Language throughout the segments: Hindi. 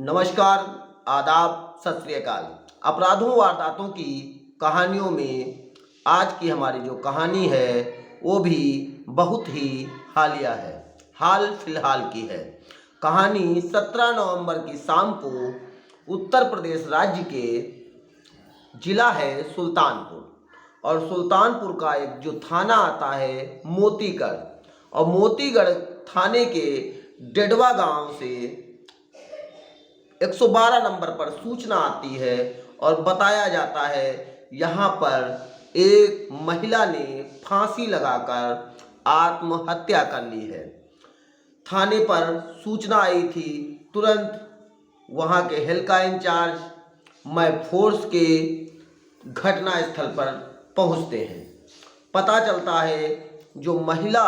नमस्कार, आदाब, सत श्री अकाल। अपराधों वारदातों की कहानियों में आज की हमारी जो कहानी है वो भी बहुत ही हालिया है, हाल फिलहाल की है। कहानी 17 नवंबर की शाम को उत्तर प्रदेश राज्य के जिला है सुल्तानपुर, और सुल्तानपुर का एक जो थाना आता है मोतीगढ़, और मोतीगढ़ थाने के डेडवा गांव से 112 नंबर पर सूचना आती है और बताया जाता है यहाँ पर एक महिला ने फांसी लगाकर आत्महत्या कर ली है। थाने पर सूचना आई थी, तुरंत वहाँ के हेल्का इंचार्ज मैं फोर्स के घटना स्थल पर पहुँचते हैं। पता चलता है जो महिला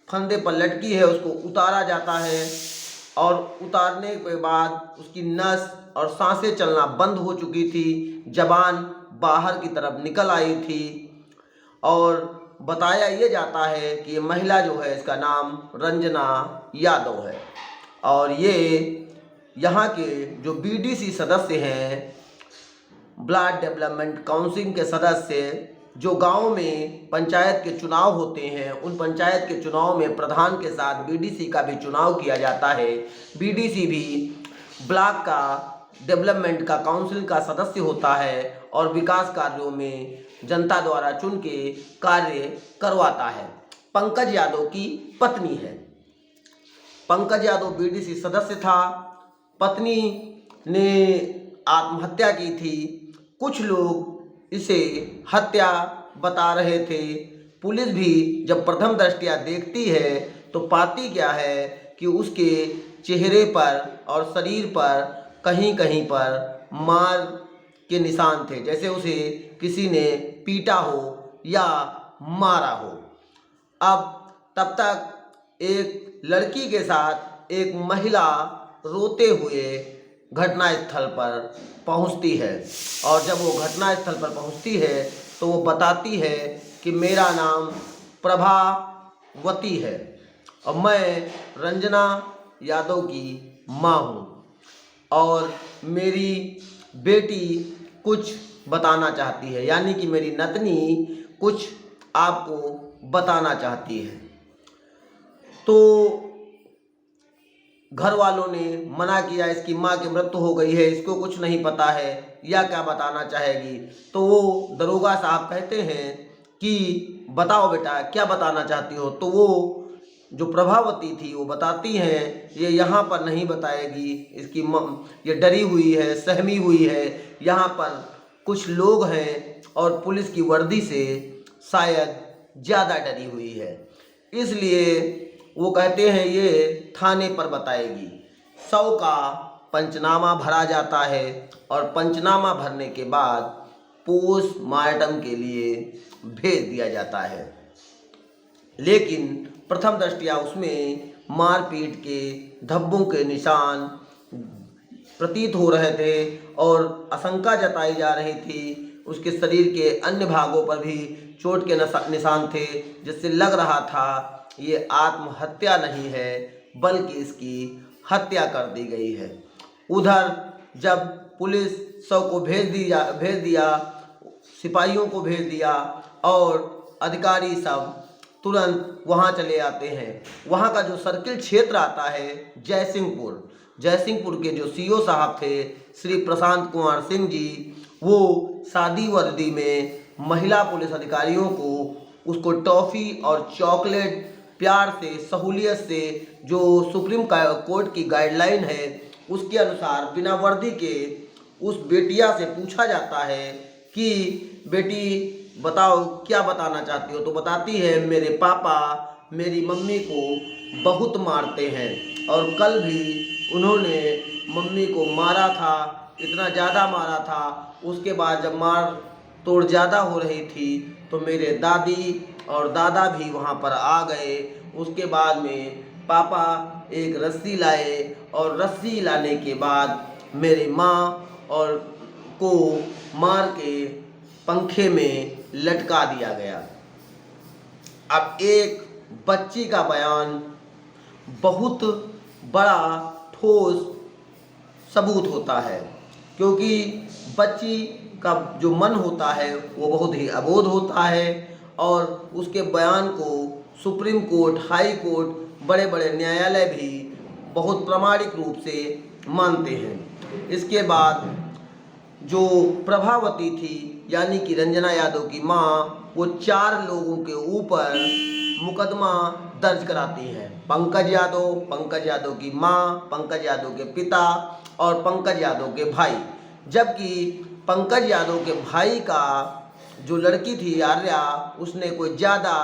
फंदे पर लटकी है उसको उतारा जाता है, और उतारने के बाद उसकी नस और सांसें चलना बंद हो चुकी थी, जबान बाहर की तरफ निकल आई थी। और बताया ये जाता है कि ये महिला जो है इसका नाम रंजना यादव है, और ये यहाँ के जो बीडीसी सदस्य हैं, ब्लॉक डेवलपमेंट काउंसिल के सदस्य, जो गांव में पंचायत के चुनाव होते हैं उन पंचायत के चुनाव में प्रधान के साथ बीडीसी का भी चुनाव किया जाता है। बीडीसी भी ब्लॉक का डेवलपमेंट का काउंसिल का सदस्य होता है और विकास कार्यों में जनता द्वारा चुन के कार्य करवाता है। पंकज यादव की पत्नी है। पंकज यादव बीडीसी सदस्य था, पत्नी ने आत्महत्या की थी। कुछ लोग इसे हत्या बता रहे थे। पुलिस भी जब प्रथम दृष्टया देखती है तो पाती क्या है कि उसके चेहरे पर और शरीर पर कहीं कहीं पर मार के निशान थे, जैसे उसे किसी ने पीटा हो या मारा हो। अब तब तक एक लड़की के साथ एक महिला रोते हुए घटनास्थल पर पहुंचती है, और जब वो घटनास्थल पर पहुंचती है तो वो बताती है कि मेरा नाम प्रभावती है और मैं रंजना यादव की माँ हूँ, और मेरी बेटी कुछ बताना चाहती है, यानी कि मेरी नतनी कुछ आपको बताना चाहती है। तो घर वालों ने मना किया, इसकी माँ की मृत्यु हो गई है, इसको कुछ नहीं पता है, या क्या बताना चाहेगी। तो वो दरोगा साहब कहते हैं कि बताओ बेटा क्या बताना चाहती हो। तो वो जो प्रभावती थी वो बताती हैं ये यहाँ पर नहीं बताएगी, इसकी ये डरी हुई है, सहमी हुई है, यहाँ पर कुछ लोग हैं और पुलिस की वर्दी से शायद ज़्यादा डरी हुई है, इसलिए वो कहते हैं ये थाने पर बताएगी। 100 का पंचनामा भरा जाता है, और पंचनामा भरने के बाद पोस्टमार्टम के लिए भेज दिया जाता है। लेकिन प्रथम दृष्टया उसमें मारपीट के धब्बों के निशान प्रतीत हो रहे थे, और आशंका जताई जा रही थी उसके शरीर के अन्य भागों पर भी चोट के निशान थे, जिससे लग रहा था ये आत्महत्या नहीं है बल्कि इसकी हत्या कर दी गई है। उधर जब पुलिस 100 को भेज दिया, सिपाहियों को भेज दिया, और अधिकारी सब तुरंत वहाँ चले आते हैं। वहाँ का जो सर्किल क्षेत्र आता है जयसिंहपुर के जो सीओ साहब थे श्री प्रशांत कुमार सिंह जी, वो शादी वर्दी में महिला पुलिस अधिकारियों को उसको टॉफ़ी और चॉकलेट प्यार से, सहूलियत से, जो सुप्रीम कोर्ट की गाइडलाइन है उसके अनुसार बिना वर्दी के उस बेटिया से पूछा जाता है कि बेटी बताओ क्या बताना चाहती हो। तो बताती है मेरे पापा मेरी मम्मी को बहुत मारते हैं, और कल भी उन्होंने मम्मी को मारा था, इतना ज़्यादा मारा था। उसके बाद जब मार तोड़ ज़्यादा हो रही थी तो मेरे दादी और दादा भी वहाँ पर आ गए। उसके बाद में पापा एक रस्सी लाए, और रस्सी लाने के बाद मेरी माँ और को मार के पंखे में लटका दिया गया। अब एक बच्ची का बयान बहुत बड़ा ठोस सबूत होता है, क्योंकि बच्ची का जो मन होता है वो बहुत ही अबोध होता है और उसके बयान को सुप्रीम कोर्ट, हाई कोर्ट, बड़े बड़े न्यायालय भी बहुत प्रामाणिक रूप से मानते हैं। इसके बाद जो प्रभावती थी यानी कि रंजना यादव की माँ, वो 4 लोगों के ऊपर मुकदमा दर्ज कराती हैं। पंकज यादव की माँ, पंकज यादव के पिता और पंकज यादव के भाई। जबकि पंकज यादव के भाई का जो लड़की थी आर्या, उसने कोई ज़्यादा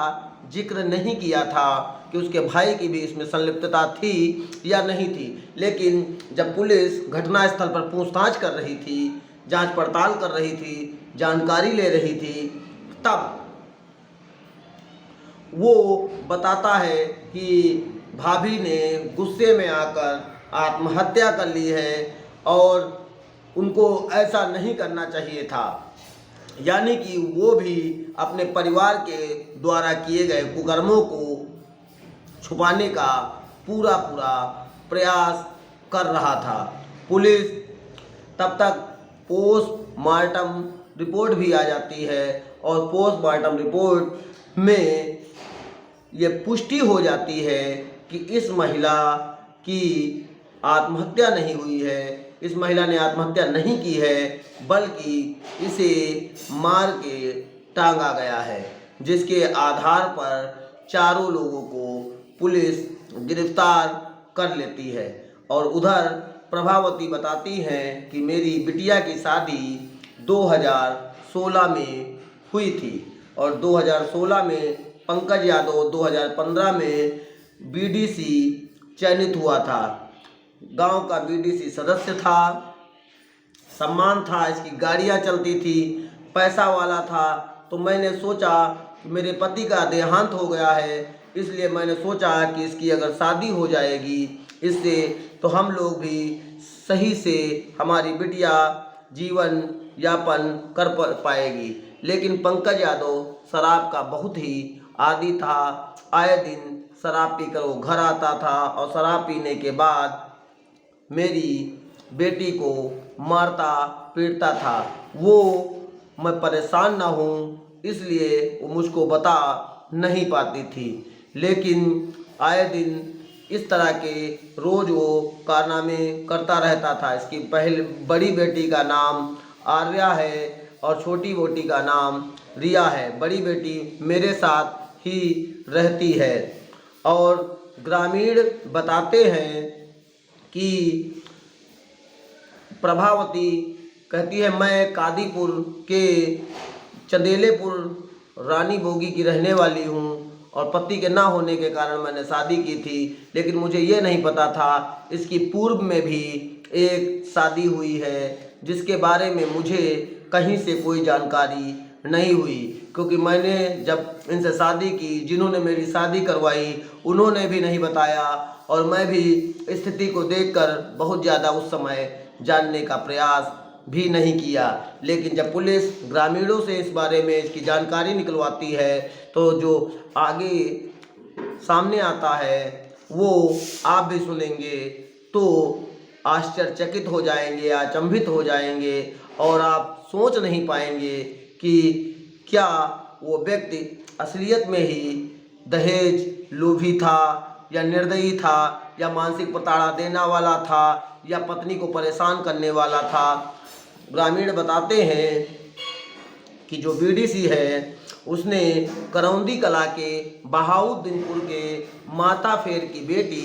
जिक्र नहीं किया था कि उसके भाई की भी इसमें संलिप्तता थी या नहीं थी। लेकिन जब पुलिस घटनास्थल पर पूछताछ कर रही थी, जांच पड़ताल कर रही थी, जानकारी ले रही थी, तब वो बताता है कि भाभी ने गुस्से में आकर आत्महत्या कर ली है और उनको ऐसा नहीं करना चाहिए था। यानी कि वो भी अपने परिवार के द्वारा किए गए कुकर्मों को छुपाने का पूरा प्रयास कर रहा था। पुलिस तब तक पोस्टमार्टम रिपोर्ट भी आ जाती है और पोस्टमार्टम रिपोर्ट में ये पुष्टि हो जाती है कि इस महिला की आत्महत्या नहीं हुई है, इस महिला ने आत्महत्या नहीं की है, बल्कि इसे मार के टांगा गया है, जिसके आधार पर चारों लोगों को पुलिस गिरफ्तार कर लेती है। और उधर प्रभावती बताती हैं कि मेरी बिटिया की शादी 2016 में हुई थी और 2016 में पंकज यादव 2015 में बीडीसी चयनित हुआ था। गांव का बीडीसी सदस्य था, सम्मान था, इसकी गाड़ियां चलती थी, पैसा वाला था। तो मैंने सोचा कि मेरे पति का देहांत हो गया है, इसलिए मैंने सोचा कि इसकी अगर शादी हो जाएगी इससे तो हम लोग भी सही से हमारी बिटिया जीवन यापन कर पाएगी। लेकिन पंकज यादव शराब का बहुत ही आदी था, आए दिन शराब पीकर वो घर आता था और शराब पीने के बाद मेरी बेटी को मारता पीटता था। वो मैं परेशान ना हूँ इसलिए वो मुझको बता नहीं पाती थी, लेकिन आए दिन इस तरह के रोज़ वो कारनामे करता रहता था। इसकी पहले बड़ी बेटी का नाम आर्या है और छोटी बेटी का नाम रिया है। बड़ी बेटी मेरे साथ ही रहती है और ग्रामीण बताते हैं कि प्रभावती कहती है मैं कादीपुर के चंदेलेपुर रानी बोगी की रहने वाली हूँ और पति के ना होने के कारण मैंने शादी की थी, लेकिन मुझे ये नहीं पता था इसकी पूर्व में भी एक शादी हुई है जिसके बारे में मुझे कहीं से कोई जानकारी नहीं हुई, क्योंकि मैंने जब इनसे शादी की, जिन्होंने मेरी शादी करवाई उन्होंने भी नहीं बताया और मैं भी स्थिति को देखकर बहुत ज़्यादा उस समय जानने का प्रयास भी नहीं किया। लेकिन जब पुलिस ग्रामीणों से इस बारे में इसकी जानकारी निकलवाती है तो जो आगे सामने आता है वो आप भी सुनेंगे तो आश्चर्यचकित हो जाएंगे, अचंभित हो जाएंगे और आप सोच नहीं पाएंगे कि क्या वो व्यक्ति असलियत में ही दहेज लोभी था या निर्दयी था या मानसिक प्रताड़ना देने वाला था या पत्नी को परेशान करने वाला था। ग्रामीण बताते हैं कि जो बीडीसी है उसने करौंदी कला के बहाउद्दीनपुर के माता फेर की बेटी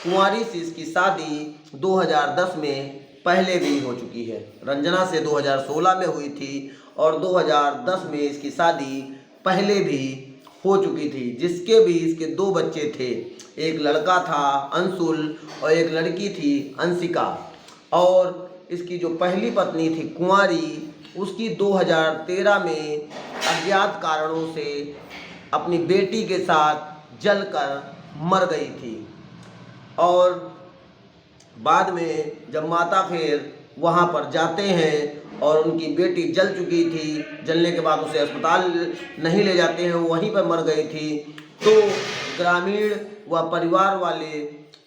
कुंवारी से इसकी शादी 2010 में पहले भी हो चुकी है। रंजना से 2016 में हुई थी और 2010 में इसकी शादी पहले भी हो चुकी थी, जिसके भी इसके 2 बच्चे थे। एक लड़का था अंशुल और एक लड़की थी अंशिका। और इसकी जो पहली पत्नी थी कुंवारी, उसकी 2013 में अज्ञात कारणों से अपनी बेटी के साथ जलकर मर गई थी। और बाद में जब माता फेर वहाँ पर जाते हैं और उनकी बेटी जल चुकी थी, जलने के बाद उसे अस्पताल नहीं ले जाते हैं, वो वहीं पर मर गई थी। तो ग्रामीण व परिवार वाले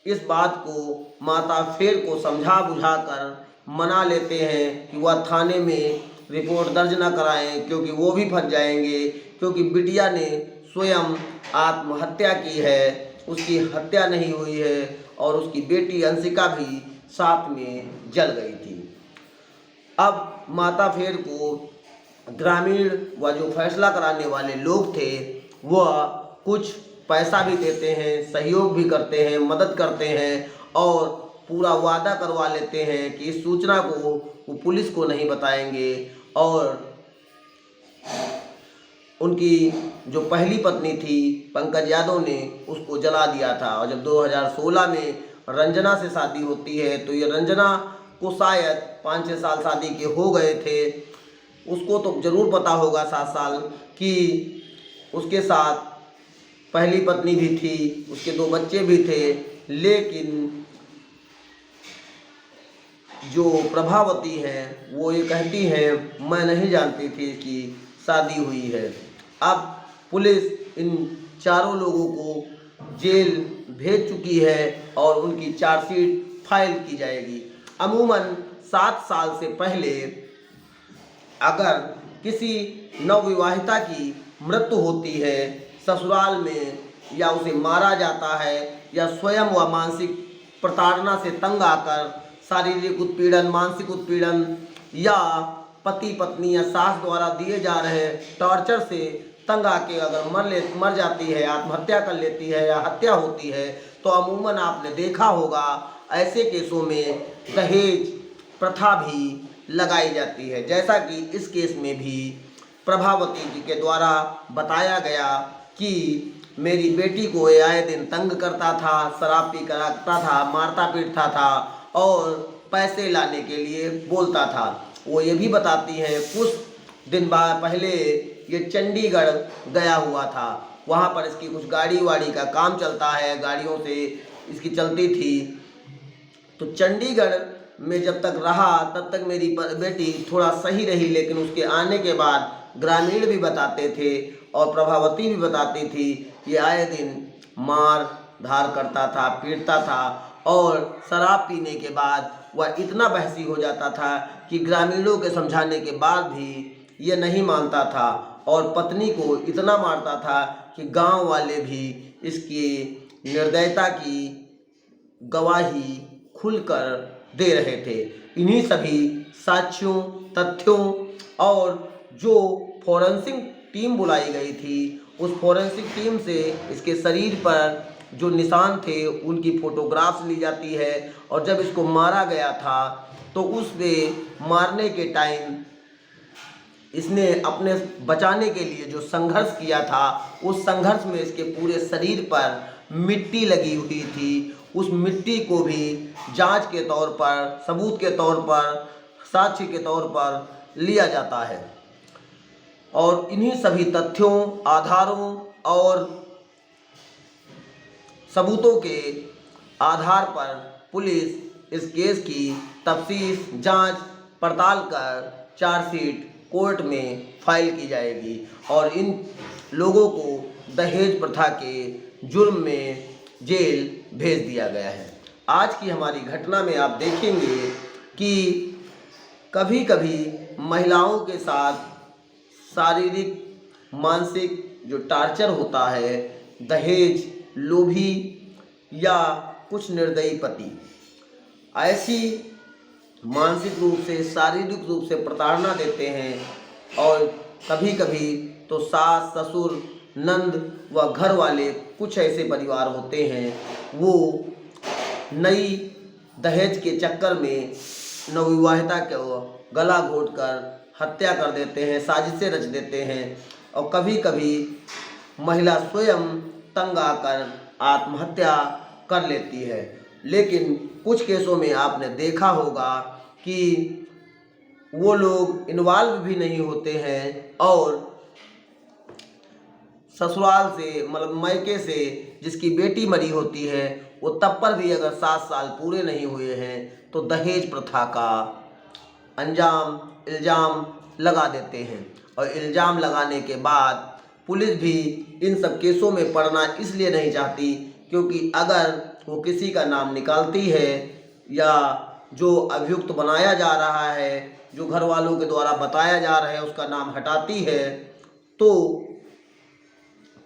इस बात को माता फेर को समझा बुझा कर मना लेते हैं कि वह थाने में रिपोर्ट दर्ज न कराएं, क्योंकि वो भी फंस जाएंगे, क्योंकि बिटिया ने स्वयं आत्महत्या की है, उसकी हत्या नहीं हुई है और उसकी बेटी अंशिका भी साथ में जल गई थी। अब माता फेर को ग्रामीण व जो फैसला कराने वाले लोग थे वह कुछ पैसा भी देते हैं, सहयोग भी करते हैं, मदद करते हैं और पूरा वादा करवा लेते हैं कि इस सूचना को वो पुलिस को नहीं बताएंगे। और उनकी जो पहली पत्नी थी पंकज यादव ने उसको जला दिया था। और जब 2016 में रंजना से शादी होती है तो ये रंजना को शायद 5-6 साल शादी के हो गए थे, उसको तो ज़रूर पता होगा 7 साल कि उसके साथ पहली पत्नी भी थी, उसके 2 बच्चे भी थे, लेकिन जो प्रभावती हैं वो ये कहती हैं मैं नहीं जानती थी कि शादी हुई है। अब पुलिस इन चारों लोगों को जेल भेज चुकी है और उनकी चार्जशीट फाइल की जाएगी। अमूमन 7 साल से पहले अगर किसी नवविवाहिता की मृत्यु होती है ससुराल में, या उसे मारा जाता है या स्वयं वह मानसिक प्रताड़ना से तंग आकर शारीरिक उत्पीड़न, मानसिक उत्पीड़न या पति पत्नी या सास द्वारा दिए जा रहे टॉर्चर से तंग आके अगर मर जाती है, आत्महत्या कर लेती है या हत्या होती है, तो अमूमन आपने देखा होगा ऐसे केसों में दहेज प्रथा भी लगाई जाती है। जैसा कि इस केस में भी प्रभावती जी के द्वारा बताया गया कि मेरी बेटी को ये आए दिन तंग करता था, शराब पी कर रखता था, मारता पीटता था और पैसे लाने के लिए बोलता था। वो ये भी बताती हैं कुछ दिन बाद पहले ये चंडीगढ़ गया हुआ था, वहाँ पर इसकी कुछ गाड़ी वाड़ी का काम चलता है, गाड़ियों से इसकी चलती थी। तो चंडीगढ़ में जब तक रहा तब तक मेरी बेटी थोड़ा सही रही, लेकिन उसके आने के बाद ग्रामीण भी बताते थे और प्रभावती भी बताती थी ये आए दिन मार धार करता था, पीटता था और शराब पीने के बाद वह इतना बहसी हो जाता था कि ग्रामीणों के समझाने के बाद भी ये नहीं मानता था और पत्नी को इतना मारता था कि गांव वाले भी इसकी निर्दयता की गवाही खुलकर दे रहे थे। इन्हीं सभी साक्ष्यों, तथ्यों और जो फॉरेंसिक टीम बुलाई गई थी उस फॉरेंसिक टीम से इसके शरीर पर जो निशान थे उनकी फ़ोटोग्राफ्स ली जाती है। और जब इसको मारा गया था तो उस पे मारने के टाइम इसने अपने बचाने के लिए जो संघर्ष किया था उस संघर्ष में इसके पूरे शरीर पर मिट्टी लगी हुई थी। उस मिट्टी को भी जांच के तौर पर, सबूत के तौर पर, साक्ष्य के तौर पर लिया जाता है। और इन्हीं सभी तथ्यों, आधारों और सबूतों के आधार पर पुलिस इस केस की तफ्तीश, जांच पड़ताल कर चार्जशीट कोर्ट में फाइल की जाएगी और इन लोगों को दहेज प्रथा के जुर्म में जेल भेज दिया गया है। आज की हमारी घटना में आप देखेंगे कि कभी कभी महिलाओं के साथ शारीरिक, मानसिक जो टार्चर होता है, दहेज लोभी या कुछ निर्दयी पति ऐसी मानसिक रूप से, शारीरिक रूप से प्रताड़ना देते हैं। और कभी कभी तो सास, ससुर, नंद व घर वाले कुछ ऐसे परिवार होते हैं वो नई दहेज के चक्कर में नवविवाहिता को गला घोंटकर हत्या कर देते हैं, साजिशें रच देते हैं। और कभी कभी महिला स्वयं तंग आकर आत्महत्या कर लेती है। लेकिन कुछ केसों में आपने देखा होगा कि वो लोग इन्वॉल्व भी नहीं होते हैं और ससुराल से, मतलब मायके से जिसकी बेटी मरी होती है वो तब पर भी अगर 7 साल पूरे नहीं हुए हैं तो दहेज प्रथा का इल्ज़ाम लगा देते हैं। और इल्ज़ाम लगाने के बाद पुलिस भी इन सब केसों में पड़ना इसलिए नहीं चाहती क्योंकि अगर वो किसी का नाम निकालती है या जो अभियुक्त बनाया जा रहा है, जो घर वालों के द्वारा बताया जा रहा है, उसका नाम हटाती है, तो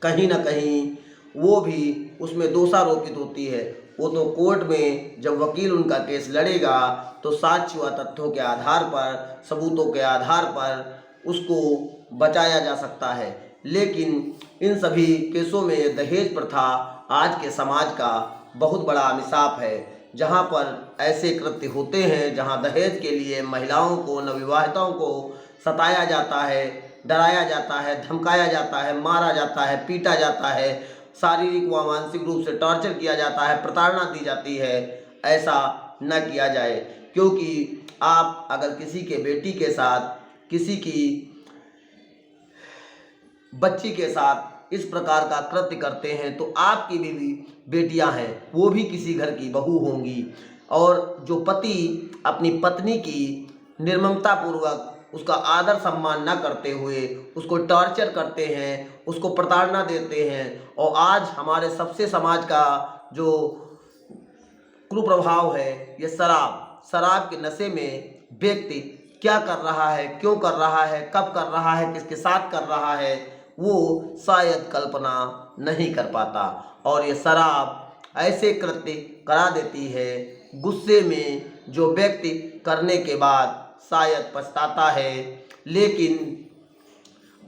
कहीं ना कहीं वो भी उसमें दोषारोपित होती है। वो तो कोर्ट में जब वकील उनका केस लड़ेगा तो साक्ष्य व तथ्यों के आधार पर, सबूतों के आधार पर उसको बचाया जा सकता है। लेकिन इन सभी केसों में दहेज प्रथा आज के समाज का बहुत बड़ा अभिशाप है। जहाँ पर ऐसे कृत्य होते हैं, जहाँ दहेज के लिए महिलाओं को, नवविवाहिताओं को सताया जाता है, डराया जाता है, धमकाया जाता है, मारा जाता है, पीटा जाता है, शारीरिक व मानसिक रूप से टॉर्चर किया जाता है, प्रताड़ना दी जाती है, ऐसा न किया जाए। क्योंकि आप अगर किसी के बेटी के साथ, किसी की बच्ची के साथ इस प्रकार का कृत्य करते हैं तो आपकी भी बेटियां हैं, वो भी किसी घर की बहू होंगी। और जो पति अपनी पत्नी की निर्ममता पूर्वक उसका आदर सम्मान न करते हुए उसको टॉर्चर करते हैं, उसको प्रताड़ना देते हैं, और आज हमारे सबसे समाज का जो कुप्रभाव है ये शराब के नशे में व्यक्ति क्या कर रहा है, क्यों कर रहा है, कब कर रहा है, किसके साथ कर रहा है, वो शायद कल्पना नहीं कर पाता। और ये शराब ऐसे कृत्य करा देती है, गुस्से में जो व्यक्ति करने के बाद शायद पछताता है, लेकिन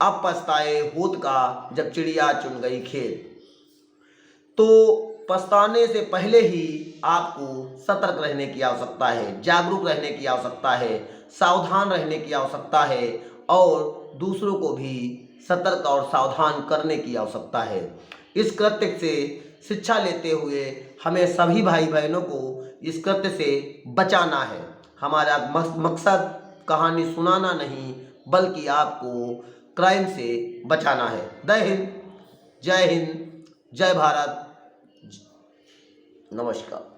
अब पछताए होत का जब चिड़िया चुन गई खेत। तो पछताने से पहले ही आपको सतर्क रहने की आवश्यकता है, जागरूक रहने की आवश्यकता है, सावधान रहने की आवश्यकता है, और दूसरों को भी सतर्क और सावधान करने की आवश्यकता है। इस कृत्य से शिक्षा लेते हुए हमें सभी भाई बहनों को इस कृत्य से बचाना है। हमारा मकसद कहानी सुनाना नहीं, बल्कि आपको क्राइम से बचाना है। जय हिंद, जय भारत, नमस्कार।